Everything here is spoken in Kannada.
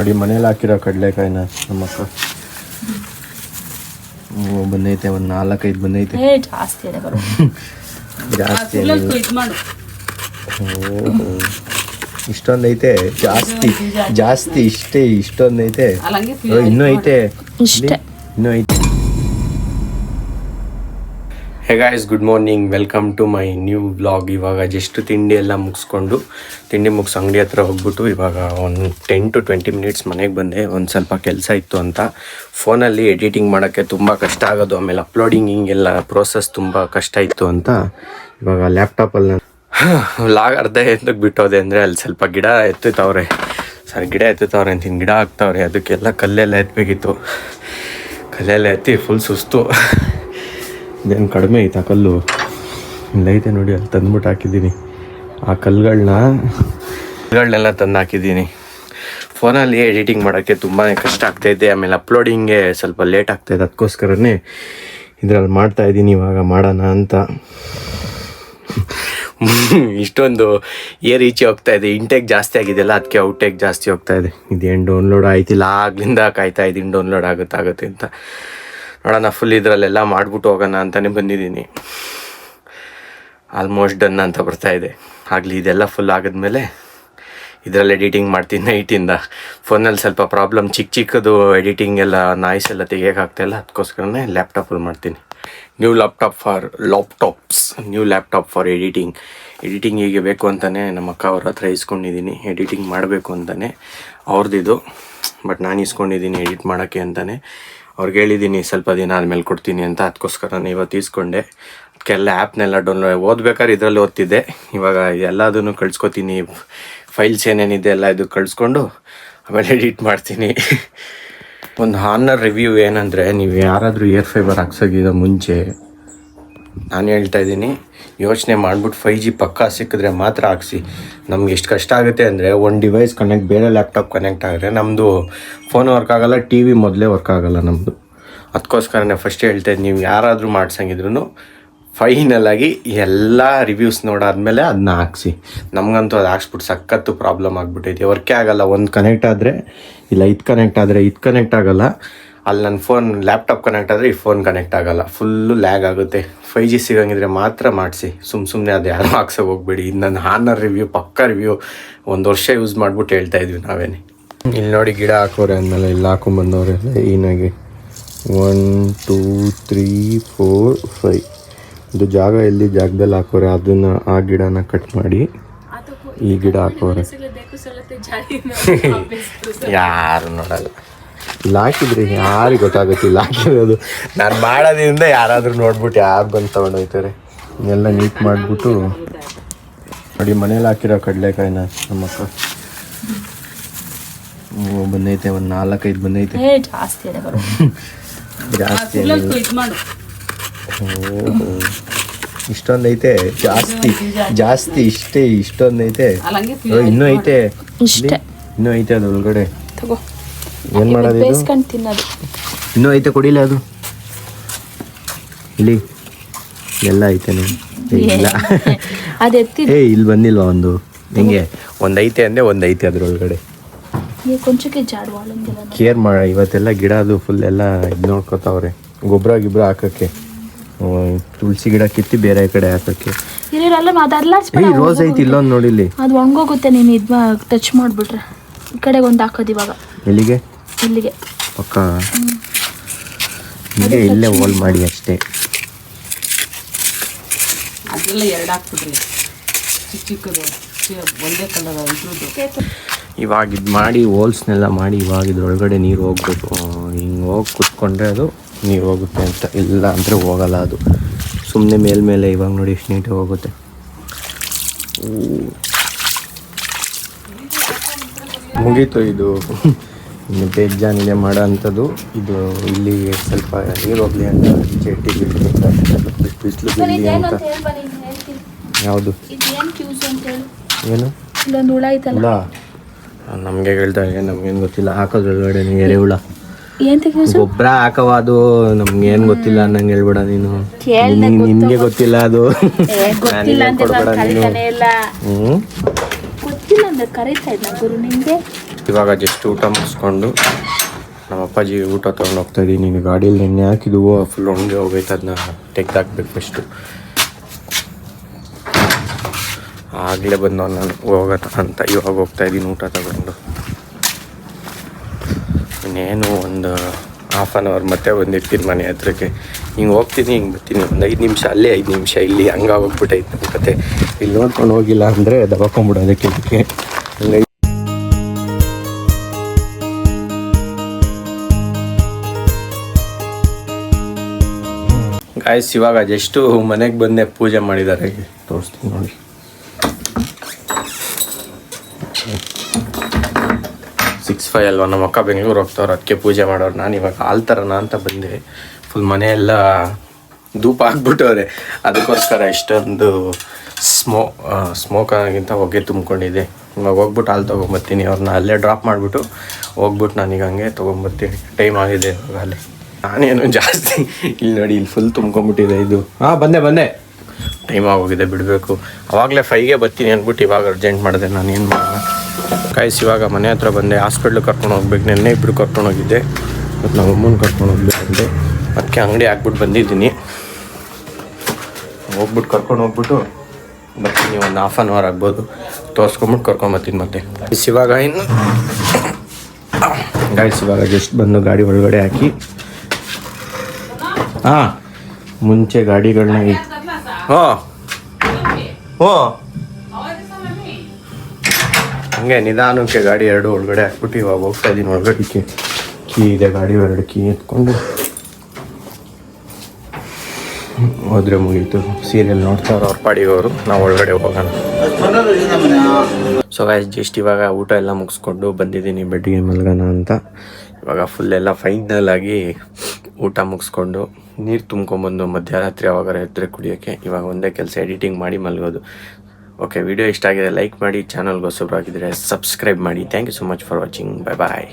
ನೋಡಿ ಮನೇಲಿ ಹಾಕಿರೋ ಕಡಲೆಕಾಯಿನ ನಮ್ಮಕ್ಕ ಬಂದೈತೆ, ಒಂದು 4-5 ಬಂದೈತೆ. ಜಾಸ್ತಿ ಇಷ್ಟೊಂದೈತೆ, ಜಾಸ್ತಿ ಇಷ್ಟೊಂದೈತೆ, ಇನ್ನೂ ಐತೆ. Hey guys, good morning, welcome to my new vlog. ಇವಾಗ ಜಸ್ಟ್ ತಿಂಡಿ ಎಲ್ಲ ಮುಗಿಸ್ಕೊಂಡು ಮುಗಿಸ್ ಅಂಗಡಿ ಹತ್ರ ಹೋಗ್ಬಿಟ್ಟು ಇವಾಗ ಒಂದು 10 to 20 ಮಿನಿಟ್ಸ್ ಮನೆಗೆ ಬಂದೆ. ಒಂದು ಸ್ವಲ್ಪ ಕೆಲಸ ಇತ್ತು ಅಂತ. ಫೋನಲ್ಲಿ ಎಡಿಟಿಂಗ್ ಮಾಡೋಕ್ಕೆ ತುಂಬ ಕಷ್ಟ ಆಗೋದು, ಆಮೇಲೆ ಅಪ್ಲೋಡಿಂಗ್ ಹಿಂಗೆಲ್ಲ ಪ್ರೋಸೆಸ್ ತುಂಬ ಕಷ್ಟ ಇತ್ತು ಅಂತ ಇವಾಗ ಲ್ಯಾಪ್ಟಾಪಲ್ಲಿ ಲಾಗ್ ಅರ್ಧ ಎತ್ತಕ್ಕೆ ಬಿಟ್ಟೋದೆ. ಅಂದರೆ ಅಲ್ಲಿ ಸ್ವಲ್ಪ ಗಿಡ ಎತ್ತುತ್ತವ್ರೆ ಅಂತೀನಿ, ಗಿಡ ಹಾಕ್ತವ್ರೆ, ಅದಕ್ಕೆಲ್ಲ ಕಲ್ಲೆಲ್ಲ ಎತ್ತಬೇಕಿತ್ತು. ಕಲ್ಲೆಲ್ಲ ಎತ್ತಿ ಫುಲ್ ಸುಸ್ತು. ಇದೇನು ಕಡಿಮೆ ಐತಾ ಕಲ್ಲು? ಇಲ್ಲೈತೆ ನೋಡಿ, ಅಲ್ಲಿ ತಂದ್ಬಿಟ್ಟು ಹಾಕಿದ್ದೀನಿ. ಆ ಕಲ್ಲುಗಳನ್ನೆಲ್ಲ ತಂದು ಹಾಕಿದ್ದೀನಿ. ಫೋನಲ್ಲಿ ಎಡಿಟಿಂಗ್ ಮಾಡೋಕ್ಕೆ ತುಂಬಾ ಕಷ್ಟ ಆಗ್ತಾಯಿದೆ, ಆಮೇಲೆ ಅಪ್ಲೋಡಿಂಗ್ಗೆ ಸ್ವಲ್ಪ ಲೇಟ್ ಆಗ್ತಾಯಿದೆ. ಅದಕ್ಕೋಸ್ಕರನೇ ಇದರಲ್ಲಿ ಮಾಡ್ತಾಯಿದ್ದೀನಿ ಇವಾಗ ಮಾಡೋಣ ಅಂತ. ಇಷ್ಟೊಂದು ಏರ್ ಈಚೆ ಹೋಗ್ತಾಯಿದೆ, ಇಂಟೇಕ್ ಜಾಸ್ತಿ ಆಗಿದೆಯಲ್ಲ, ಅದಕ್ಕೆ ಔಟೇಕ್ ಜಾಸ್ತಿ ಹೋಗ್ತಾಯಿದೆ. ಇದೇನು ಡೌನ್ಲೋಡ್ ಆಯ್ತಿಲ್ಲ, ಆಗ್ಲಿಂದ ಕಾಯ್ತಾ ಇದ್ದೀನಿ ಡೌನ್ಲೋಡ್ ಆಗುತ್ತೆ ಅಂತ. ನೋಡೋಣ, ಫುಲ್ ಇದರಲ್ಲೆಲ್ಲ ಮಾಡಿಬಿಟ್ಟು ಹೋಗೋಣ ಅಂತಲೇ ಬಂದಿದ್ದೀನಿ. ಆಲ್ಮೋಸ್ಟ್ ಡನ್ ಅಂತ ಬರ್ತಾಯಿದೆ. ಆಗಲಿ, ಇದೆಲ್ಲ ಫುಲ್ ಆಗಿದ್ಮೇಲೆ ಇದರಲ್ಲಿ ಎಡಿಟಿಂಗ್ ಮಾಡ್ತೀನಿ ನೈಟಿಂದ. ಫೋನಲ್ಲಿ ಸ್ವಲ್ಪ ಪ್ರಾಬ್ಲಮ್, ಚಿಕ್ಕದು ಎಡಿಟಿಂಗ್ ಎಲ್ಲ ನಾಯ್ಸ್ ಎಲ್ಲ ತೆಗಿಯೋಕ್ಕಾಗ್ತಾಯಿಲ್ಲ, ಅದಕ್ಕೋಸ್ಕರನೇ ಲ್ಯಾಪ್ಟಾಪಲ್ಲಿ ಮಾಡ್ತೀನಿ. ನ್ಯೂ ಲ್ಯಾಪ್ಟಾಪ್ ಫಾರ್ ಎಡಿಟಿಂಗ್ ಹೀಗೆ ಬೇಕು ಅಂತಲೇ ನಮ್ಮ ಅಕ್ಕ ಅವ್ರ ಹತ್ರ ಇಸ್ಕೊಂಡಿದ್ದೀನಿ. ಎಡಿಟಿಂಗ್ ಮಾಡಬೇಕು ಅಂತಲೇ ಅವ್ರದ್ದಿದು, ಬಟ್ ನಾನು ಇಸ್ಕೊಂಡಿದ್ದೀನಿ ಎಡಿಟ್ ಮಾಡೋಕ್ಕೆ ಅಂತಲೇ. ಅವ್ರಿಗೆ ಹೇಳಿದ್ದೀನಿ ಸ್ವಲ್ಪ ದಿನ ಆದಮೇಲೆ ಕೊಡ್ತೀನಿ ಅಂತ, ಅದಕ್ಕೋಸ್ಕರ ಇವತ್ತು ಇಸ್ಕೊಂಡೆ. ಅದಕ್ಕೆಲ್ಲ ಆ್ಯಪ್ನೆಲ್ಲ ಡೌನ್ಲೋಡ್ ಓದ್ಬೇಕಾದ್ರೆ ಇದರಲ್ಲಿ ಓದ್ತಿದ್ದೆ. ಇವಾಗ ಎಲ್ಲದನ್ನು ಕಳ್ಸ್ಕೊತೀನಿ, ಫೈಲ್ಸ್ ಏನೇನಿದೆ ಎಲ್ಲ ಇದು ಕಳಿಸ್ಕೊಂಡು ಆಮೇಲೆ ಎಡಿಟ್ ಮಾಡ್ತೀನಿ. ಒಂದು ಹಾನರ್ ರಿವ್ಯೂ ಏನಂದರೆ, ನೀವು ಯಾರಾದರೂ ಇಯರ್ ಫೈಬರ್ ಹಾಕ್ಸೋಕ್ಕಿಂತ ಮುಂಚೆ ನಾನು ಹೇಳ್ತಾ ಇದ್ದೀನಿ, ಯೋಚನೆ ಮಾಡಿಬಿಟ್ಟು 5G ಪಕ್ಕಾ ಸಿಕ್ಕಿದ್ರೆ ಮಾತ್ರ ಹಾಕ್ಸಿ. ನಮ್ಗೆ ಎಷ್ಟು ಕಷ್ಟ ಆಗುತ್ತೆ ಅಂದರೆ, ಒಂದು ಡಿವೈಸ್ ಬೇರೆ ಲ್ಯಾಪ್ಟಾಪ್ ಕನೆಕ್ಟ್ ಆಗಿದ್ರೆ ನಮ್ಮದು ಫೋನ್ ವರ್ಕ್ ಆಗೋಲ್ಲ, ಟಿ ವಿ ಮೊದಲೇ ವರ್ಕ್ ಆಗೋಲ್ಲ ನಮ್ಮದು. ಅದಕ್ಕೋಸ್ಕರನೇ ಫಸ್ಟ್ ಹೇಳ್ತಾ ಇದ್ದೀನಿ, ನೀವು ಯಾರಾದರೂ ಮಾಡ್ಸಂಗಿದ್ರು ಫೈನಲಾಗಿ ಎಲ್ಲ ರಿವ್ಯೂಸ್ ನೋಡಾದ್ಮೇಲೆ ಅದನ್ನ ಹಾಕ್ಸಿ. ನಮಗಂತೂ ಅದು ಹಾಕ್ಸ್ಬಿಟ್ಟು ಸಖತ್ತು ಪ್ರಾಬ್ಲಮ್ ಆಗಿಬಿಟ್ಟೈತೆ. ವರ್ಕೇ ಆಗೋಲ್ಲ, ಒಂದು ಕನೆಕ್ಟ್ ಆದರೆ ಇಲ್ಲ, ಇದು ಕನೆಕ್ಟ್ ಆಗೋಲ್ಲ. ಅಲ್ಲಿ ನನ್ನ ಫೋನ್ ಲ್ಯಾಪ್ಟಾಪ್ ಕನೆಕ್ಟ್ ಆದರೆ ಈ ಫೋನ್ ಕನೆಕ್ಟ್ ಆಗೋಲ್ಲ, ಫುಲ್ಲು ಲ್ಯಾಗ್ ಆಗುತ್ತೆ. 5G ಸಿಗೋಂಗಿದ್ರೆ ಮಾತ್ರ ಮಾಡಿಸಿ, ಸುಮ್ಮನೆ ಅದು ಯಾರೂ ಹಾಕ್ಸೋಕೆ ಹೋಗ್ಬೇಡಿ. ಇದು ನನ್ನ ಹಾನರ್ ರಿವ್ಯೂ, ಪಕ್ಕಾ ರಿವ್ಯೂ. 1 ವರ್ಷ ಯೂಸ್ ಮಾಡಿಬಿಟ್ಟು ಹೇಳ್ತಾ ಇದ್ವಿ ನಾವೇನೆ. ಇಲ್ಲಿ ನೋಡಿ, ಗಿಡ ಹಾಕೋರೆ ಅಂದಮೇಲೆ ಇಲ್ಲಿ ಹಾಕೊಂಬಂದವ್ರೆ ಏನಾಗಿ 1 2 3 4 5 ಇದು ಜಾಗ ಎಲ್ಲಿ ಜಾಗದಲ್ಲಿ ಹಾಕೋರೆ, ಅದನ್ನು ಆ ಗಿಡನ ಕಟ್ ಮಾಡಿ ಈ ಗಿಡ ಹಾಕೋರೆ. ಯಾರು ನೋಡಲ್ಲ. ಇಲ್ಲಿ ಹಾಕಿದ್ರಿ ಯಾರಿಗೆ ಗೊತ್ತಾಗುತ್ತೆ ಇಲ್ಲಿ ಹಾಕಿರೋದು. ನಾನು ಮಾಡೋದ್ರಿಂದ ಯಾರಾದರೂ ನೋಡ್ಬಿಟ್ಟು ಯಾರು ಬಂದು ತೊಗೊಂಡೋಗ್ತಾರೆ. ಎಲ್ಲ ನೀಟ್ ಮಾಡಿಬಿಟ್ಟು ನೋಡಿ, ಮನೇಲಿ ಹಾಕಿರೋ ಕಡಲೆಕಾಯಿನ ನಮ್ಮಕ್ಕ ಬಂದೈತೆ, ಒಂದು 4-5 ಬಂದೈತೆ. ಜಾಸ್ತಿ ಇಷ್ಟೊಂದೈತೆ, ಜಾಸ್ತಿ ಇಷ್ಟೊಂದೈತೆ, ಇನ್ನೂ ಐತೆ ಅದು ಒಳಗಡೆ. ಏನು ಮಾಡೋದು, ಇನ್ನೂ ಐತೆ, ಕೊಡಿಲ್ಲ ಅದು. ಇಲ್ಲಿ ಎಲ್ಲ ಐತೆ ಇಲ್ಲ ಇಲ್ಲಿ ಬಂದಿಲ್ವಾ ಒಂದು? ಹೆಂಗೆ ಒಂದೈತೆ ಅಂದರೆ ಒಂದೈತೆ ಅದ್ರೊಳಗಡೆ. ಕೇರ್ ಮಾಡ, ಇವತ್ತೆಲ್ಲ ಗಿಡ ಅದು ಫುಲ್ ಎಲ್ಲ ಇದು ನೋಡ್ಕೊತಾವ್ರೆ. ಗೊಬ್ಬರ ಹಾಕೋಕ್ಕೆ, ತುಳಸಿ ಗಿಡ ಕಿತ್ತಿ ಬೇರೆ ಕಡೆ ಹಾಕೋಕ್ಕೆ. ರೋಸ್ ಐತಿ ಇಲ್ಲೊಂದು ನೋಡಿಲ್ಲಿ, ಅದು ಒಣಗೋಗುತ್ತೆ. ನೀನು ಇದು ಟಚ್ ಮಾಡಿಬಿಟ್ರೆ ಈ ಕಡೆಗೆ ಒಂದು ಹಾಕೋದು. ಇವಾಗ ಇಲ್ಲಿಗೆ ಪಕ್ಕ ಇಲ್ಲೇ ಹೋಲ್ ಮಾಡಿ ಅಷ್ಟೇ. ಇವಾಗ ಇದು ಮಾಡಿ ಹೋಲ್ಸ್ನೆಲ್ಲ ಮಾಡಿ, ಇವಾಗ ಇದ್ರೊಳಗಡೆ ನೀರು ಹೋಗ್ಬೇಕು. ಹಿಂಗೆ ಹೋಗಿ ಕುತ್ಕೊಂಡ್ರೆ ಅದು ನೀರು ಹೋಗುತ್ತೆ ಅಂತ, ಇಲ್ಲ ಅಂದರೆ ಹೋಗಲ್ಲ ಅದು. ಸುಮ್ಮನೆ ಮೇಲ್ಮೇಲೆ ಇವಾಗ ನೋಡಿ ಎಷ್ಟು ನೀಟಾಗಿ ಹೋಗುತ್ತೆ. ಮುಗೀತು ಇದು. ಇನ್ನು ಬೇಜಾನಿದೆ ಮಾಡೋ ಅಂಥದ್ದು. ಇದು ಇಲ್ಲಿ ಸ್ವಲ್ಪ ನೀರು ಹೋಗಲಿ ಅಂತ ಚಟ್ಟಿ ಬಿಸಿಲು ಬಿಡಲಿ ಅಂತ. ಯಾವುದು ಏನು ಹುಳ? ನಮಗೆ ಹೇಳ್ದಾಗ ನಮ್ಗೇನು ಗೊತ್ತಿಲ್ಲ. ಹಾಕೋದ್ರೊಳಗಡೆ ಎರೆಹುಳ ಗೊಬ್ಬರ ಹಾಕವ, ಅದು ನಮ್ಗೇನು ಗೊತ್ತಿಲ್ಲ ಅನ್ನಂಗೆ ಹೇಳ್ಬೇಡ ನೀನು. ನಿನ್ಗೆ ಗೊತ್ತಿಲ್ಲ ಅದು, ಕೊಡ್ಬೇಡ ನೀನು. ಇವಾಗ ಜಸ್ಟ್ ಊಟ ಮುಗಿಸ್ಕೊಂಡು ನಮ್ಮ ಅಪ್ಪಾಜಿ ಊಟ ತೊಗೊಂಡು ಹೋಗ್ತಾ ಇದ್ದೀನಿ. ನೀನು ಗಾಡೀಲಿ ನೆನ್ನೆ ಹಾಕಿದ್ವು ಫುಲ್ ಒಣಗಿ ಹೋಗೈತೆ, ಅದನ್ನ ತೆಗ್ದಾಕ್ಬೇಕು ಫಸ್ಟು. ಆಗಲೇ ಬಂದು ನಾನು ಹೋಗೋಣ ಅಂತ ಇವಾಗ ಹೋಗ್ತಾ ಇದ್ದೀನಿ ಊಟ ತಗೊಂಡು. ಇನ್ನೇನು ಒಂದು ಹಾಫ್ ಆನ್ ಅವರ್ ಮತ್ತೆ ಬಂದಿರ್ತೀನಿ ಮನೆ ಹತ್ರಕ್ಕೆ. ಹಿಂಗೆ ಹೋಗ್ತೀನಿ, ಹಿಂಗೆ ಬರ್ತೀನಿ, ಒಂದು 5 ನಿಮಿಷ ಅಲ್ಲೇ 5 ನಿಮಿಷ ಇಲ್ಲಿ, ಹಂಗೆ ಹೋಗ್ಬಿಟ್ಟೈತೆ ನನ್ನ ಕತೆ. ಇಲ್ಲಿ ನೋಡ್ಕೊಂಡು ಹೋಗಿಲ್ಲ ಅಂದರೆ ದಬಕೊಂಬಿಡೋದಕ್ಕೆ ಇದಕ್ಕೆ. ಹಂಗೆ ಗಾಯ್ಸ್ ಇವಾಗ ಜಸ್ಟು ಮನೆಗೆ ಬಂದೆ, ಪೂಜೆ ಮಾಡಿದ್ದಾರೆ, ತೋರಿಸ್ತೀನಿ ನೋಡಿ. 6-5 ಅಲ್ವಾ, ನಮ್ಮ ಅಕ್ಕ ಬೆಂಗಳೂರು ಹೋಗ್ತವ್ರು, ಅದಕ್ಕೆ ಪೂಜೆ ಮಾಡೋರು. ನಾನು ಇವಾಗ ಹಾಲು ತರೋಣ ಅಂತ ಬಂದೆ. ಫುಲ್ ಮನೆಯೆಲ್ಲ ಧೂಪ ಹಾಕ್ಬಿಟ್ಟವ್ರೆ, ಅದಕ್ಕೋಸ್ಕರ ಇಷ್ಟೊಂದು ಸ್ಮೋಕ್ ಆಗಿಂತ ಹೊಗೆ ತುಂಬ್ಕೊಂಡಿದೆ. ಇವಾಗ ಹೋಗ್ಬಿಟ್ಟು ಹಾಲು ತೊಗೊಂಬರ್ತೀನಿ. ಅವ್ರನ್ನ ಅಲ್ಲೇ ಡ್ರಾಪ್ ಮಾಡಿಬಿಟ್ಟು ಹೋಗ್ಬಿಟ್ಟು ನಾನೀಗ ಹಂಗೆ ತೊಗೊಂಬರ್ತೀನಿ. ಟೈಮ್ ಆಗಿದೆ ಇವಾಗ ಅಲ್ಲೇ. ನಾನೇನು ಜಾಸ್ತಿ ಇಲ್ಲಿ ನೋಡಿ, ಇಲ್ಲಿ ಫುಲ್ ತುಂಬ್ಕೊಂಬಿಟ್ಟಿದೆ ಇದು. ಹಾಂ ಬಂದೆ, ಟೈಮ್ ಆಗೋಗಿದೆ, ಬಿಡಬೇಕು. ಆವಾಗಲೇ 5ಗೆ ಬರ್ತೀನಿ ಅಂದ್ಬಿಟ್ಟು ಇವಾಗ ಅರ್ಜೆಂಟ್ ಮಾಡಿದೆ. ನಾನು ಏನು ಮಾಡೋಣ ಕಾಯ್ಸ್. ಇವಾಗ ಮನೆ ಹತ್ರ ಬಂದೆ. ಹಾಸ್ಪಿಟ್ಲಿಗೆ ಕರ್ಕೊಂಡು ಹೋಗ್ಬೇಕು. ನೆನ್ನೆ ಇಬ್ಬರು ಕರ್ಕೊಂಡು ಹೋಗಿದ್ದೆ, ಮತ್ತು ನಮ್ಮ ಅಮ್ಮನ ಕರ್ಕೊಂಡು ಹೋಗ್ಬೇಕಂತೆ. ಅದಕ್ಕೆ ಅಂಗಡಿ ಹಾಕ್ಬಿಟ್ಟು ಬಂದಿದ್ದೀನಿ. ಹೋಗ್ಬಿಟ್ಟು ಕರ್ಕೊಂಡು ಹೋಗ್ಬಿಟ್ಟು ಬರ್ತೀನಿ. ಒಂದು ಹಾಫ್ ಆನ್ ಅವರ್ ಆಗ್ಬೋದು. ತೋರಿಸ್ಕೊಂಬಿಟ್ಟು ಕರ್ಕೊಂಬರ್ತೀನಿ ಮತ್ತೆ. ಇವಾಗ ಇನ್ನು ಗಾಯ್ಸ್ ಇವಾಗ ಜಸ್ಟ್ ಬಂದು ಗಾಡಿ ಒಳಗಡೆ ಹಾಕಿ, ಹಾಂ ಮುಂಚೆ ಗಾಡಿಗಳನ್ನ ಹಂಗೆ ನಿಧಾನಕ್ಕೆ ಗಾಡಿ 2 ಒಳಗಡೆ ಹಾಕ್ಬಿಟ್ಟು ಇವಾಗ ಹೋಗ್ತಾ ಇದ್ದೀನಿ ಒಳಗಡೆಗೆ. ಕೀ ಇದೆ, ಗಾಡಿ 2 ಕೀ ಎತ್ಕೊಂಡು ಹೋದ್ರೆ ಮುಗೀತು. ಸೀರಿಯಲ್ ನೋಡ್ತಾರೆ ಅವ್ರ ಪಾಡಿಗೆ ಅವರು, ನಾವು ಒಳಗಡೆ ಹೋಗೋಣ. ಸೊ ಗಾಯ್ಸ್ ಜಸ್ಟ್ ಇವಾಗ ಊಟ ಎಲ್ಲ ಮುಗಿಸ್ಕೊಂಡು ಬಂದಿದ್ದೀನಿ ಬೆಡ್ಗೆ ಮಲ್ಗೋಣ ಅಂತ. ಇವಾಗ ಫುಲ್ ಎಲ್ಲ ಫೈನಲ್ ಆಗಿ ಊಟ ಮುಗಿಸ್ಕೊಂಡು ನೀರು ತುಂಬ್ಕೊಂಬಂದು ಮಧ್ಯರಾತ್ರಿ ಯಾವಾಗಾರ ಎದ್ದರೆ ಕುಡಿಯೋಕ್ಕೆ. ಇವಾಗ ಒಂದೇ ಕೆಲಸ, ಎಡಿಟಿಂಗ್ ಮಾಡಿ ಮಲಗೋದು. ಓಕೆ, ವಿಡಿಯೋ ಇಷ್ಟ ಆಗಿದೆ ಲೈಕ್ ಮಾಡಿ, ಚಾನಲ್ಗೆ ಹೊಸಬ್ರಾಗಿದ್ದರೆ ಸಬ್ಸ್ಕ್ರೈಬ್ ಮಾಡಿ. Thank you so much for watching. Bye bye.